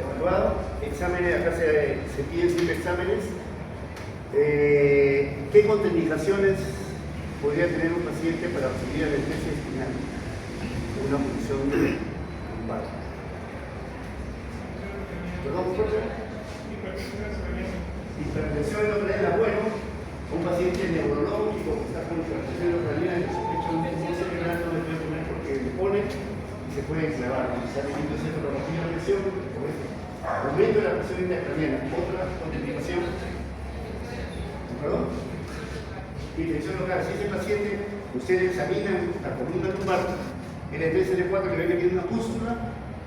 evaluado, exámenes, acá se piden siempre exámenes. ¿Qué contraindicaciones podría tener un paciente para recibir anestesia espinal? Una función lumbar. ¿Perdón, fuerte? Hipertensión endocrinal, bueno, un paciente neurológico que está con hipertensión endocrinal y sospecha un cerebral no le puede poner porque le pone y se puede clavar. Y se ha tenido cefalorraquídeo de presión, por eso. Aumento de la presión intracraniana, otra contraindicación. ¿Perdón? Infección local. Si ese paciente, ustedes examinan la columna lumbar, el E3L4 que ven que tiene una pústula,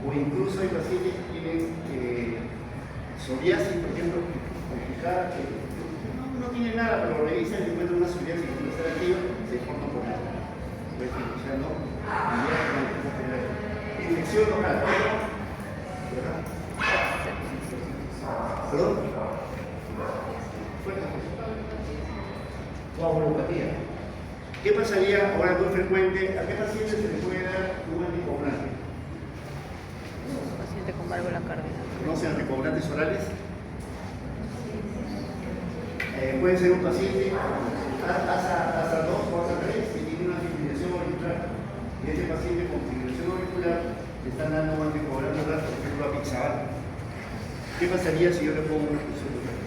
o incluso hay pacientes que tienen psoriasis, por ejemplo, complicada, que no tiene nada, pero lo revisan y encuentran una psoriasis que no está activa, se forma por nada. O sea, no. Infección local. ¿Verdad? ¿Perdón? Coagulopatía. ¿Qué pasaría ahora muy frecuente? ¿A qué paciente se le puede dar un anticoagulante? Paciente con válvula cardíaca. ¿Conocen anticoagulantes orales? Puede ser un paciente hasta 2 o hasta 3 y tiene una fibrilación auricular. Y este paciente con fibrilación auricular le están dando un anticoagulante, por ejemplo, a Pixaban. ¿Qué pasaría si yo le pongo una función lumbar?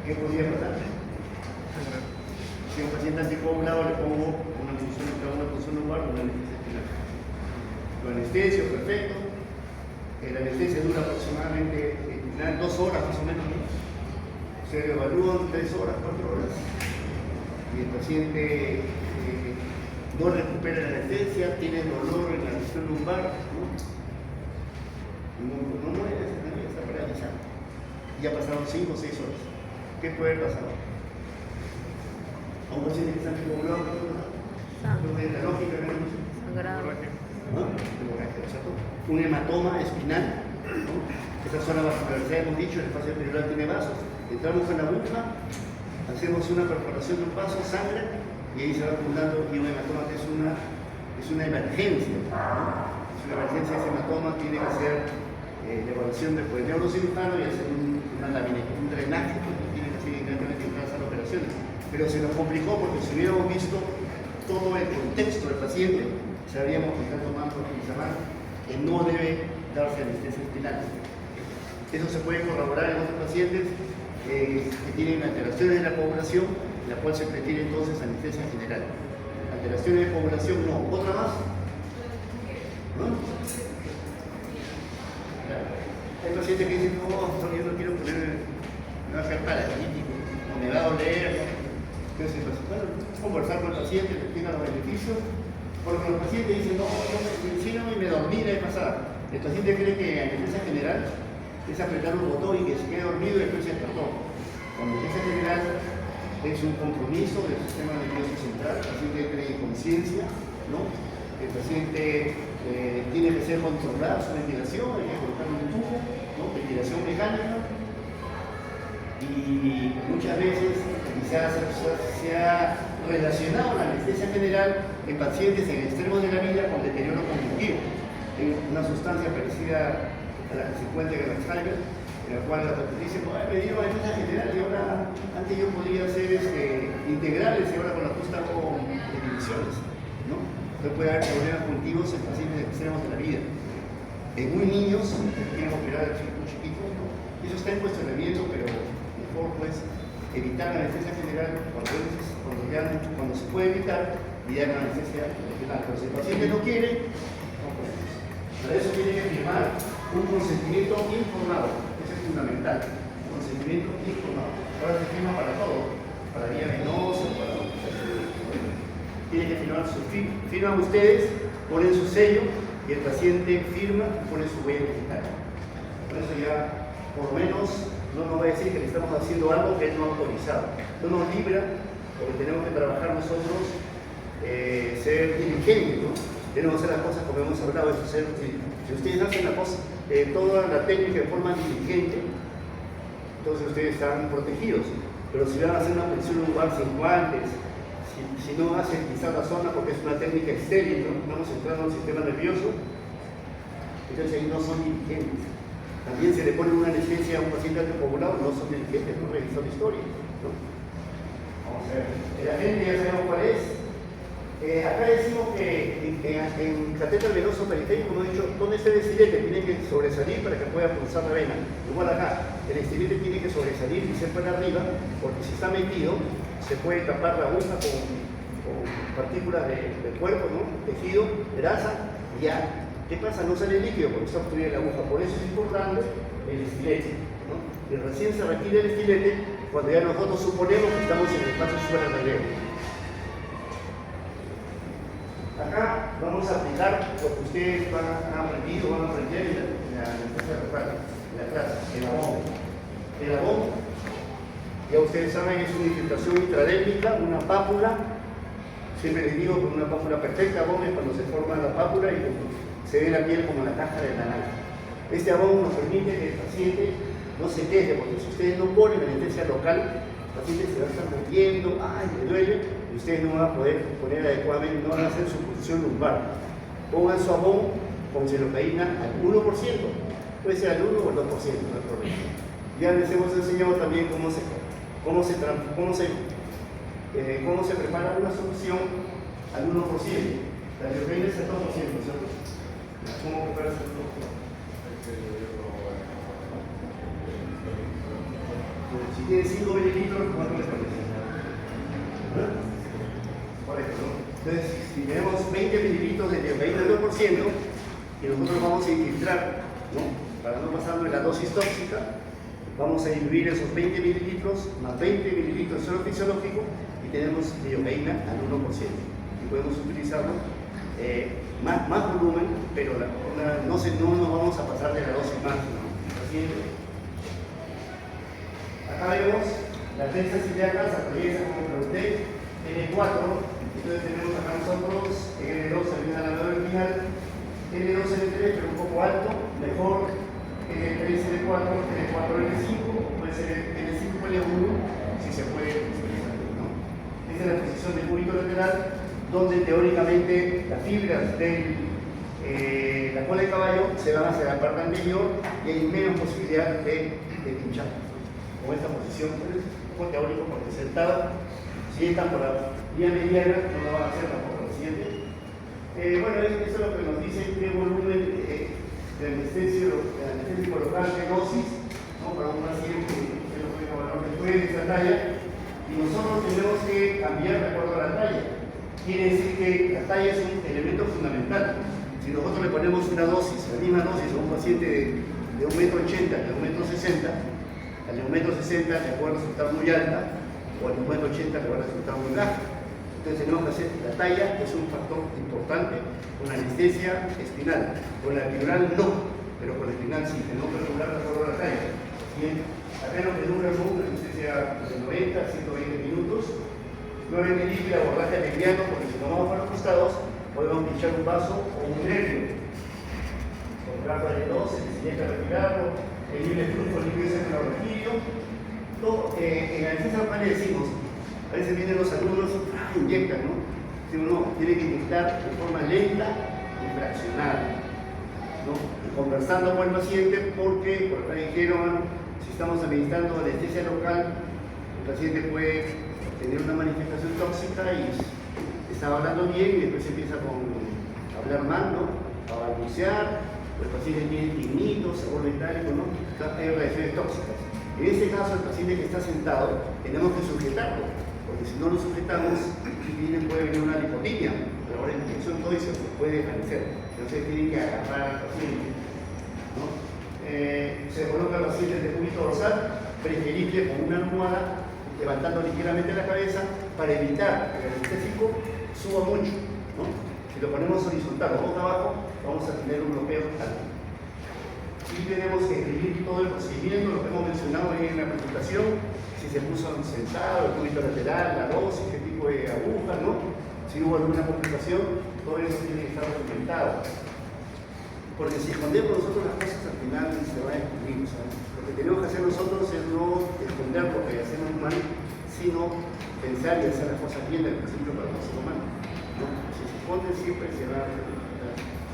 ¿Qué podría pasar? Si a un paciente anticoagulado le pongo una función lumbar, una anestesia espinal. Lo anestesio, perfecto. La anestesia dura aproximadamente 2 horas más o menos, ¿no? Se le evalúan 3 horas, 4 horas. Y el paciente no recupera la anestesia, tiene dolor en la región lumbar, no muere, está paralizado. Ya pasaron 5 o 6 horas. ¿Qué puede pasar? A un paciente que está anticoagulado, la lógica que no Sangrado. un hematoma espinal, ¿no? Esa zona vascularizada, hemos dicho, el espacio peridural tiene vasos, entramos con la aguja, hacemos una perforación de un vaso, sangre, y ahí se va acumulando, y un hematoma que es una emergencia, ¿no? Es una emergencia, ese hematoma tiene que hacer la evaluación del neurocirujano y hacer un drenaje, que tiene que ser inmediatamente en casa de operaciones. Pero se nos complicó porque si hubiéramos visto todo el contexto del paciente, sabríamos que está tomando Pixaban, que no debe darse anestesia espinal. Eso se puede corroborar en otros pacientes que tienen alteraciones de la coagulación, en la cual se requiere entonces anestesia general. Alteraciones de coagulación no. ¿Otra más? ¿No? Hay pacientes que dicen, no, yo no quiero poner, me va a hacer paralítico, o me va a doler. Entonces, bueno, conversar con el paciente, que tenga los beneficios, porque los pacientes dicen, no, yo me encino y me dormí la vez pasada. El paciente cree que anestesia general es apretar un botón y que se quede dormido y después se despertó. Cuando anestesia general es un compromiso del sistema nervioso central, el paciente entra en conciencia, ¿no? El paciente tiene que ser controlada su ventilación, hay que colocar un tubo, ¿no? Ventilación mecánica, y muchas veces se ha relacionado la anestesia general en pacientes en extremos de la vida con deterioro cognitivo, en una sustancia parecida a la que se encuentra en el Alzheimer, en la cual la paciente dice, me dio anestesia general y ahora antes yo podía hacer integrales y ahora con la justa hago divisiones, ¿no? Entonces puede haber problemas cognitivos en pacientes extremos de la vida. En muy niños que quieren operar el chico chiquito, ¿no? Eso está en cuestionamiento, pero mejor pues evitar la anestesia general cuando se puede evitar y dar la anestesia general. Pero si el paciente no quiere, no podemos. Para eso tiene que firmar un consentimiento informado. Eso es fundamental. Un consentimiento informado. Ahora se firma para todo. Para vía venosa, para... Tiene que firmar su firma. Firman ustedes, ponen su sello y el paciente firma y pone su huella digital. Por eso ya, por lo menos, no nos va a decir que le estamos haciendo algo que él no ha autorizado. No nos libra, porque tenemos que trabajar nosotros, ser diligentes, ¿no? Tenemos que hacer las cosas como hemos hablado de eso. Si ustedes hacen la cosa, toda la técnica de forma diligente, entonces ustedes están protegidos. Pero si van a hacer una punción lumbar sin guantes, si no hacen quizás la zona porque es una técnica estéril, ¿no? Vamos entrando al sistema nervioso, entonces ahí no son diligentes. También se le pone una anestesia a un paciente anticoagulado, no son diligentes, no revisan la historia, ¿no? Vamos a ver. El agente ya sabemos cuál es. Acá decimos que en catéter venoso periférico, como he dicho, ¿dónde está el estilete? Tiene que sobresalir para que pueda pulsar la vena. Igual acá, el estilete tiene que sobresalir y ser para arriba, porque si está metido, se puede tapar la aguja con partículas del cuerpo, ¿no? Tejido, grasa, y ya. ¿Qué pasa? No sale líquido porque está obstruida la aguja. Por eso es importante el estilete, ¿no? Y recién se requiere el estilete cuando ya nosotros suponemos que estamos en el espacio suprarrelievo. Acá vamos a aplicar lo que ustedes han aprendido, van a aprender en la clase, el abón. El abón, ya ustedes saben, es una infiltración intradérmica, una pápula. Siempre les digo que una pápula perfecta, abón es cuando se forma la pápula y se ve la piel como la caja de la naranja. Este abón nos permite que el paciente no se queje, porque si ustedes no ponen anestesia local, el paciente se va a estar moviendo, ¡ay, me duele! Y ustedes no van a poder poner adecuadamente, no van a hacer su posición lumbar. Pongan su abón con xelocaína al 1%, puede ser al 1 o al 2%, no hay problema. Ya les hemos enseñado también cómo se ¿Cómo se prepara una solución al 1%? La liopeína es el 2%, ¿cierto? ¿Cómo preparas el 2%? Si tiene 5 mililitros, ¿cuánto le pones? Correcto, ¿no? Entonces, si tenemos 20 mililitros de liopeína del 2%, y nosotros vamos a infiltrar, ¿no? Para no pasarnos de la dosis tóxica, vamos a diluir esos 20 mililitros más 20 mililitros de suero fisiológico y tenemos liopeína al 1%. Y podemos utilizarlo más volumen, pero no nos vamos a pasar de la dosis máxima. Acá vemos las tensas ilíacas atraviesas, como pregunté, N4. Entonces tenemos acá nosotros N2 saliendo a la nave original, N2 N3 pero un poco alto, mejor N3 N4, N4 N5, puede ser N5 N1 si se puede utilizar, ¿no? Esta es la posición del cúbito lateral, donde teóricamente las fibras de la cola de caballo se van hacia la parte anterior y hay menos posibilidad de pinchar. Con esta posición, pues, un poco teórico porque sentado, si están por la vía mediana, no lo van a hacer tampoco lo siguiente. Bueno, eso es lo que nos dice qué volumen de anestésico local, qué dosis, ¿no? Para un paciente que lo puede evaluar después de esta talla, y nosotros tenemos que cambiar de acuerdo a la talla. Quiere decir que la talla es un elemento fundamental. Si nosotros le ponemos una dosis, la misma dosis a un paciente de 1,80 m que de 1,60 m, al de 1,60 m le puede resultar muy alta, o al de 1,80 m le va a resultar muy baja. Entonces tenemos que hacer, la talla es un factor importante con la anestesia espinal. Con la epidural no, pero con la espinal sí, tenemos que regular de acuerdo a la talla. Bien, acá lo que dura una anestesia de 90 a 120 minutos. Nuevamente libre, abordaje mediano, porque si nos vamos para los costados, podemos pinchar un vaso o un nervio. Con garra de 12, se tiene que retirarlo, el libre flujo, el libre centro en la anestesia local le decimos, a veces vienen los alumnos, inyectan, ¿no? Si uno tiene que inyectar de forma lenta y fraccionada, ¿no? Y conversando con el paciente, porque, por acá dijeron, si estamos administrando anestesia local, el paciente puede tener una manifestación tóxica y está hablando bien y después empieza a hablar mal, ¿no? A balbucear, o el paciente tiene tignitos, se vuelve itálico, ¿no? Hay reacciones tóxicas. En este caso, el paciente que está sentado, tenemos que sujetarlo, porque si no lo sujetamos, puede venir una lipotimia, pero ahora la infección todo eso puede desvanecer. Entonces tienen que agarrar al paciente, ¿no? Se coloca el paciente de cúbito dorsal, preferible con una almohada, levantando ligeramente la cabeza para evitar que el anestésico suba mucho, ¿no? Si lo ponemos horizontal o boca abajo, vamos a tener un bloqueo alto. Y tenemos que escribir todo el procedimiento, lo que hemos mencionado ahí en la presentación, si se puso sentado, el cúbito lateral, la dosis, qué tipo de aguja, ¿no? Si hubo alguna complicación, todo eso tiene que estar documentado. Porque si escondemos nosotros las cosas, al final se va a descubrir, ¿sabes? Lo que tenemos que hacer nosotros es no esconder lo que hacemos mal, sino pensar y hacer las cosas bien del principio para el ser humano, ¿no? Si se esconde siempre se va a descubrir.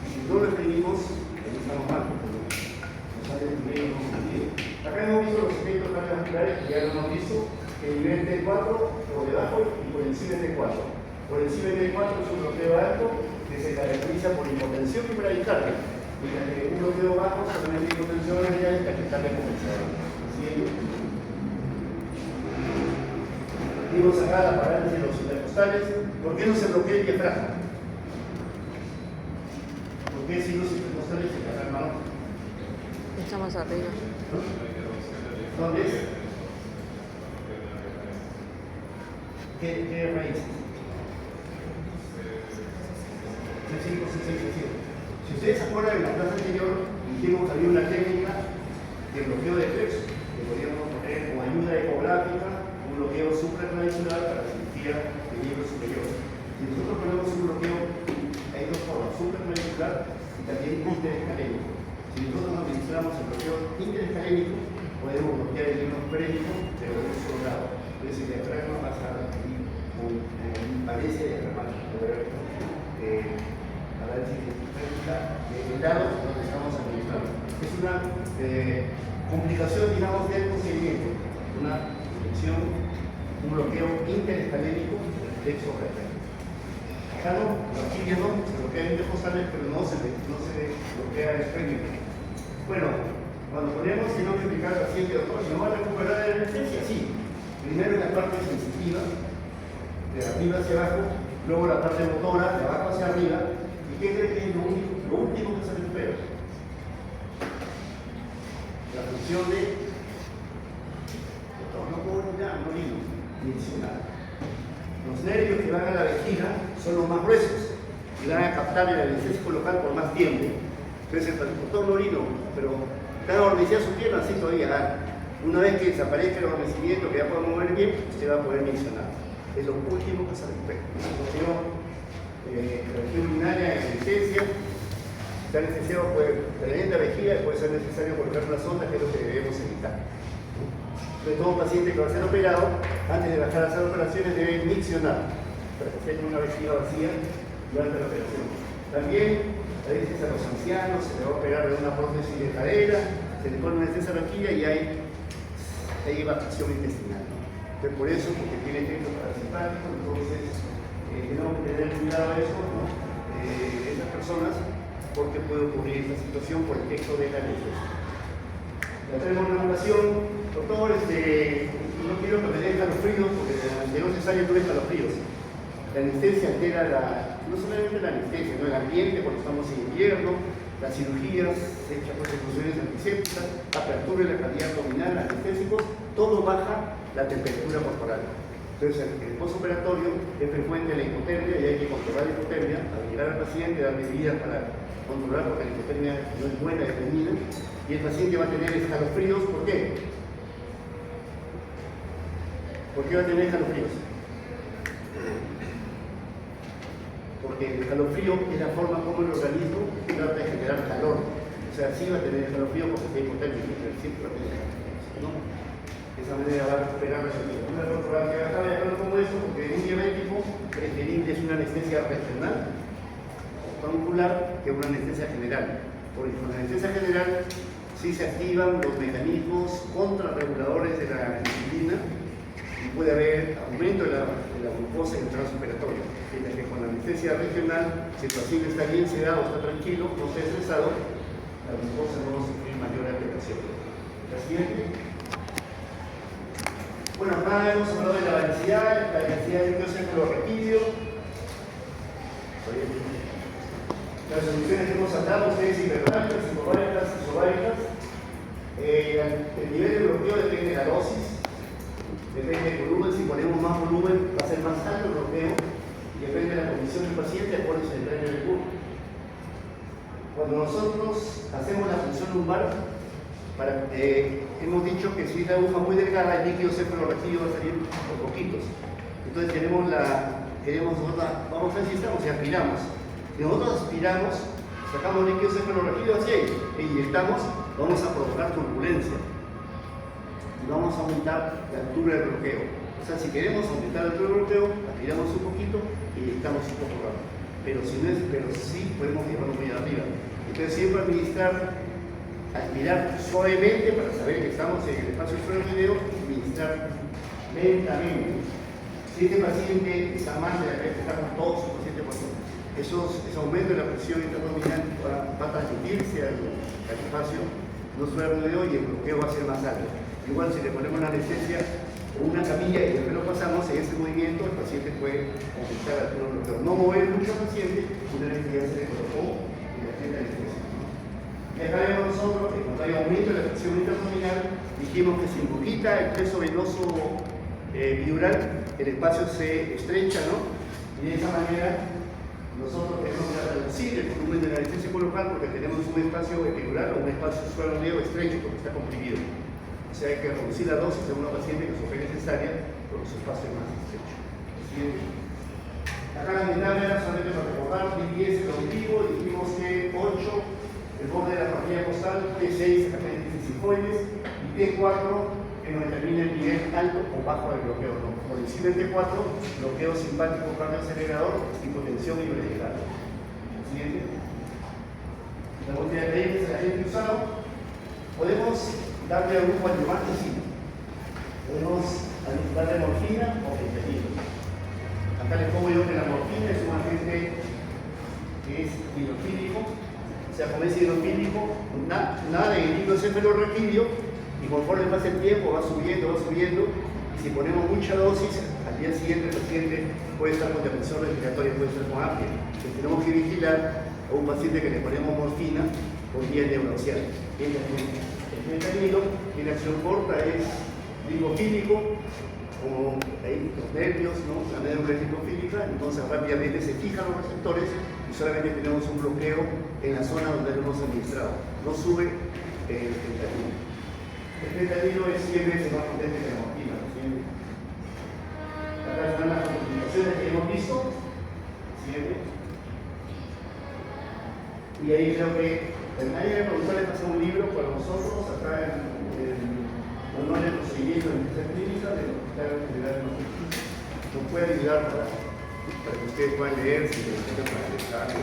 Si no lo escribimos, estamos mal, porque nos sale el medio bien. Acá hemos visto los efectos cardiovasculares, que ya lo hemos visto, que el nivel T4 por debajo y por encima de T4. Por encima de T4 es un bloqueo alto que se caracteriza por hipotensión y bradicardia. Mientras que un bloqueo bajo solamente hipotensión arterial y taquicardia compensada. Vimos acá la parálisis de los intercostales. ¿Por qué no se bloquea el diafragma? ¿Por qué si los intercostales se cargan mal? Está más arriba. ¿Dónde es? ¿Qué raíz? C5, C6, C7. Si ustedes se acuerdan, en la clase anterior dijimos que había una técnica de bloqueo de plexo, que podríamos poner como ayuda ecográfica, un bloqueo supraclavicular para la cirugía de miembro superior. Si nosotros ponemos un bloqueo, hay dos formas, supraclavicular y también interescalénico. Si nosotros administramos el bloqueo interescalénico, podemos bloquear el miembro pénico, pero de un solo lado. Entonces el diafragma pasa aquí con parece diafragmático. El lado donde estamos administrando. Es una complicación, digamos, del procedimiento, una definición, un bloqueo interescalénico del plexo braquial. Acá no, aquí ya no, se bloquea intercostales, pero no se bloquea el esférico. Bueno, cuando ponemos, tenemos que explicar al paciente, doctor, si no va a recuperar la anestesia, sí. Primero en la parte sensitiva, de arriba hacia abajo, luego la parte motora, de abajo hacia arriba, y ¿qué cree que es lo último que se recupera? La función de, doctor, no puedo ya, no digo, mencionar. Los nervios que van a la vejiga son los más gruesos y van a captar el anestésico local por más tiempo. Entonces el doctor Norino, pero cada adormecida su pierna así todavía. Una vez que desaparezca el adormecimiento, que ya pueda mover bien, usted va a poder mencionar. Es lo último que se recupera. Reacción urinaria en anestesia. Está anestesiado por la vejiga y puede ser necesario colocar una sonda, que es lo que debemos evitar. Entonces, todo paciente que va a ser operado, antes de bajar a hacer operaciones, debe miccionar para que tenga una vejiga vacía durante la operación. También, a veces a los ancianos se le va a operar de una prótesis de cadera, se le pone una extensa vejiga y hay evacuación intestinal. Entonces, por eso, porque tiene efecto parasimpático, entonces tenemos que tener cuidado de eso, ¿no? Esas personas, porque puede ocurrir esta situación por efecto de la anestesia. La termorregulación, doctor, no quiero que me den escalofríos, porque de no cesárea tuve escalofríos. La anestesia altera no solamente la anestesia, sino el ambiente cuando estamos en invierno, las cirugías hechas por ejecuciones antisépticas, apertura de la cavidad abdominal, anestésicos, todo baja la temperatura corporal. Entonces, en el postoperatorio es frecuente la hipotermia y hay que controlar la hipotermia, al llegar al paciente, dar medidas para controlar, porque la hipotermia no es buena, es dañina, y el paciente va a tener escalofríos. ¿Por qué? ¿Por qué va a tener escalofríos? Porque el escalofrío es la forma como el organismo trata de generar calor. O sea, sí va a tener escalofrío porque está hipotermia, pero siempre va a tener escalofríos, ¿no? De esa manera va a recuperar la salud. Una controlada que acaba de hablar como eso, porque en un diabético preferible es una anestesia regional o troncular que una anestesia general. Porque con la anestesia general sí se activan los mecanismos contrarreguladores de la insulina y puede haber aumento de la glucosa en el transoperatorio. Mientras que con la anestesia regional, si el paciente está bien sedado, está tranquilo, no está estresado, la glucosa no va a sufrir mayor alteración. La siguiente. Bueno, acá hemos hablado de la densidad del líquido cefalorraquídeo. Las soluciones que hemos hablado, ustedes hipertróficas, hipobáricas, isobáricas. El nivel de bloqueo depende de la dosis, depende del volumen. Si ponemos más volumen, va a ser más alto el bloqueo, y depende de la condición del paciente, acuérdense del tren del curvo. Cuando nosotros hacemos la función lumbar, hemos dicho que si es la aguja muy delgada, el líquido cefalorraquídeo va a salir por poquitos. Entonces vamos a ver si estamos, si aspiramos. Si nosotros aspiramos, sacamos líquido cefalorraquídeo hacia ahí e inyectamos, vamos a provocar turbulencia y vamos a aumentar la altura del bloqueo. O sea, si queremos aumentar la altura del bloqueo, aspiramos un poquito y inyectamos un poco rápido. Pero sí podemos llevarlo muy arriba. Entonces siempre aspirar suavemente para saber que estamos en el espacio suero-video y administrar lentamente. Si este paciente está mal de la cabeza, está con tos, un paciente con tos, ese aumento de la presión intraabdominal va a transmitirse al espacio no suero-video y el bloqueo va a ser más alto. Igual si le ponemos una anestesia o una camilla y después lo pasamos, en ese movimiento el paciente puede aumentar la altura del bloqueo. No mover mucho al paciente una vez que ya se le colocó y la gente anestesia. Y acá vemos nosotros que cuando hay aumento de la presión intraabdominal, dijimos que se ingurgita el peso venoso epidural, el espacio se estrecha, ¿no? Y de esa manera nosotros tenemos que reducir el volumen de la anestesia local porque tenemos un espacio epidural o un espacio suero-video estrecho porque está comprimido. O sea, hay que reducir la dosis de una paciente que sufre necesaria porque su espacio es más estrecho. Siguiente. Acá las metámeras, solamente para recordar, T10 el auditivo, dijimos que 8 el borde de la familia costal, T6 apéndices sifoides y T4 que nos determina el nivel alto o bajo del bloqueo. ¿No? Por encima del T4, bloqueo simpático cardioacelerador, hipotensión y bradicardia. Siguiente. La botella de leyes de la gente usado. Podemos darle algún coadyuvante, sí. Podemos darle morfina o fentanilo. Acá les pongo yo que la morfina es un agente que es hidrofílico, o sea, como es hidrofílico, nada en el hidrocefalorraquídeo, y conforme pasa el tiempo va subiendo, y si ponemos mucha dosis, al día siguiente el paciente puede estar con depresión respiratoria, puede estar con apnea. Entonces tenemos que vigilar a un paciente que le ponemos morfina por vía neurocial. El fentanilo tiene acción corta, es lipofílico, como ahí los nervios, ¿no? La médula es lipofílica, entonces rápidamente se fijan los receptores y solamente tenemos un bloqueo en la zona donde lo hemos administrado. No sube el fentanilo. El fentanilo es 100 veces más potente que la morfina. Acá están las complicaciones que hemos visto. 7. Y ahí creo que nadie me preguntó, le pasó un libro para nosotros acá en honor al procedimiento de nuestra clínica del Hospital General de Nos puede ayudar para que ustedes puedan leer si les gusta para el examen.